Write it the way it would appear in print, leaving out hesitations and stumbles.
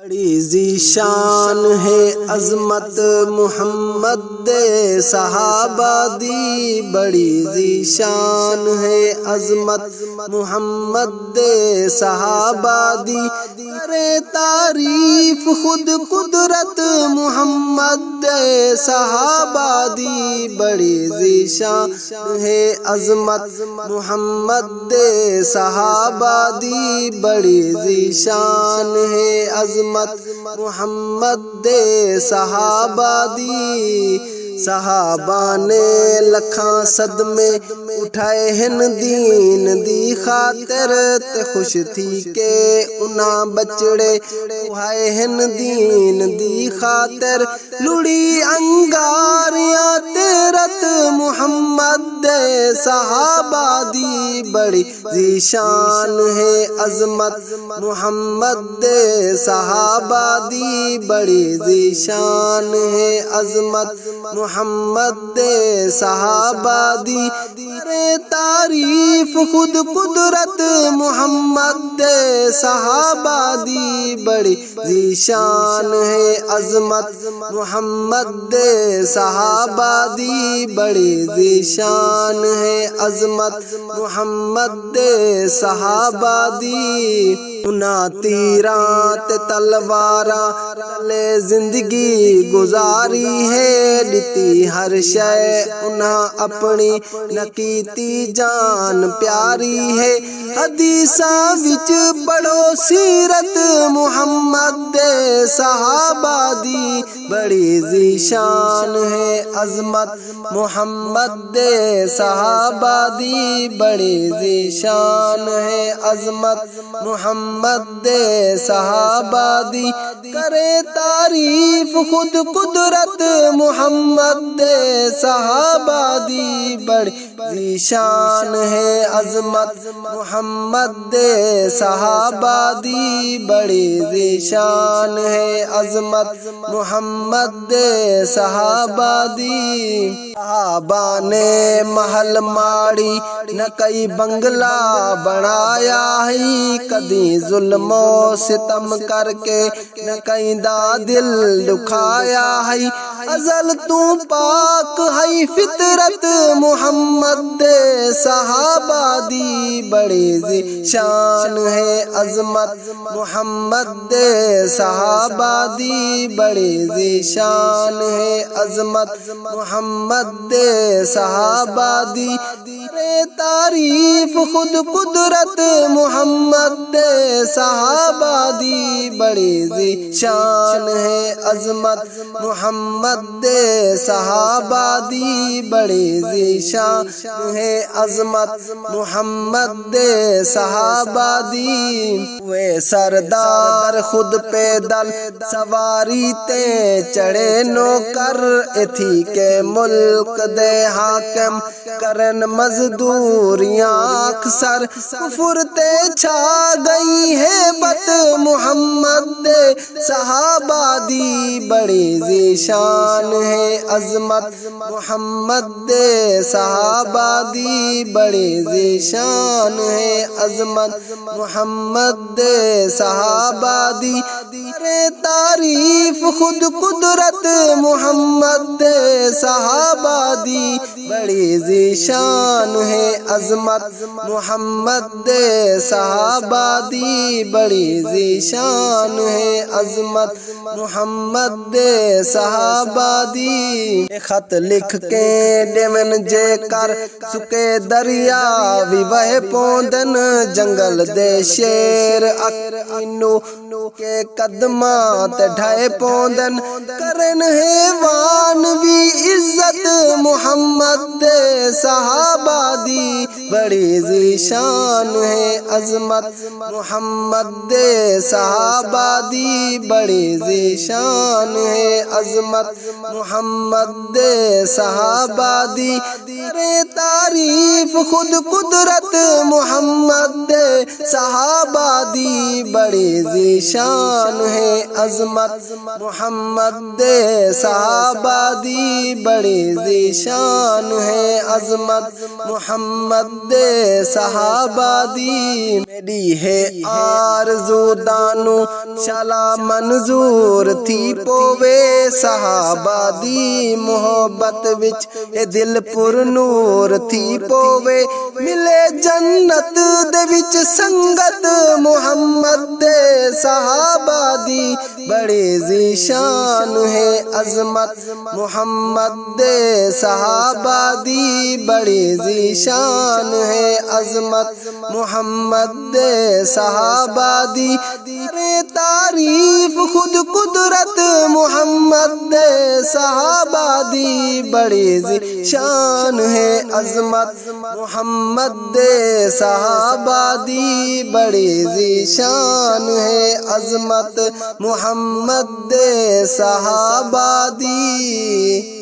بڑی ذیشان ہے عظمت محمد دے صحابہ دی، بڑی ذیشان ہے عظمت محمد دے صحابہ دی، کرے تعریف خود قدرت محمد دے صحابہ دی، بڑی ذیشان ہے عظمت محمد دے صحابہ دی، بڑی ذیشان ہے عظمت محمد دے صحابہ دی۔ صحابہ نے لکھاں صدمے اٹھائے ہن دین دی خاطر، تے خوش تھی کہ انہاں بچڑے اٹھائے ہن دین دی خاطر، لڑی انگاریاں تیرت محمد دے صحابہ دی، بڑی ذیشان ہے عظمت محمد دے صحابہ دی، بڑی ذیشان ہے عظمت محمد دے صحابہ دی، کرے تعریف خود قدرت محمد دے صحابہ دی، بڑی ذیشان ہے عظمت محمد دے صحابہ دی، بڑی ذیشان ہے عظمت محمد دے صحابہ دی۔ انہاں تیراں تے تلواراں تلے زندگی گزاری ہے، لیتی ہر شے انہاں اپنی نکیتی جان پیاری ہے، حدیثاں وچ پڑھو سیرت محمد دے صحابہ دی، بڑی ذیشان ہے عظمت محمد دے صحابہ دی، بڑی ذیشان ہے عظمت محمد دے صحابہ دی، کرے تعریف خود قدرت محمد دے صحابہ دی، بڑی ذیشان ہے عظمت محمد دے صحابہ دی، بڑی ذیشان ہے عظمت محمد دے صحابہ دی۔ صحابہ نے محل ماڑی نہ کئی بنگلہ بنایا ہی، کدی ظلم و ستم کر کے نہ کہیں دا دل دکھایا ہے، ازل تو پاک ہے فطرت محمد دے صحابہ دی، بڑی ذیشان ہے عظمت محمد دے صحابہ دی، بڑی ذیشان ہے عظمت محمد دے صحابہ دی، کرے تعریف خود قدرت محمد دے صحابہ دی، بڑی ذیشان ہے عظمت محمد دے صحابہ دی، بڑی ذیشان ہے عظمت محمد دے صحابہ دی۔ وہ سردار خود پیدل سواری تے چڑھے نوکر، ایتھی کے ملک دے حاکم کرن مزدوریاں اکثر، کفر تے چھا گئی ہے بت محمد دے صحابہ دی، بڑی ذیشان ہے عظمت محمد دے صحابہ دی، بڑی ذیشان ہے عظمت محمد دے صحابہ دی، کرے تعریف خود قدرت محمد دے صحابہ دی، بڑی ذیشان ہے عظمت محمد دے صحابہ دی، بڑی ذیشان ہے عظمت محمد دے صحابہ دی۔ خط لکھ کے ڈیمن جے کر سکے دریا وی وہ پوندن، جنگل دے شیر اکینو کے قدماں تے ڈھائے پوندن، کرن حیوان وی عزت محمد دے صحابہ دی، بڑی ذیشان ہے عظمت محمد دے صحابہ دی، بڑی ذیشان ہے عظمت محمد دے صحابہ دی، کرے تعریف خود قدرت محمد دے صحابہ دی، بڑی ذیشان ہے عظمت محمد دے صحابہ دی، بڑی ذیشان ہے عظمت محمد دے صحابہ دی۔ میری ہے آرزو دانو شلا منظور تھی پوے صحابہ دی محبت وچ اے دل پر نور تھی پوے ملے جنت دے وچ سنگت محمد دے صحابہ دی بڑی ذیشان ہے عظمت محمد دے صحابہ دی بڑی ذیشان ہے عظمت محمد دے صحابہ دی کرے تعریف خود قدرت محمد دے صحابہ دی بڑی ذیشان ہے عظمت محمد دے صحابہ دی بڑی ذیشان ہے عظمت محمد دے صحابہ دی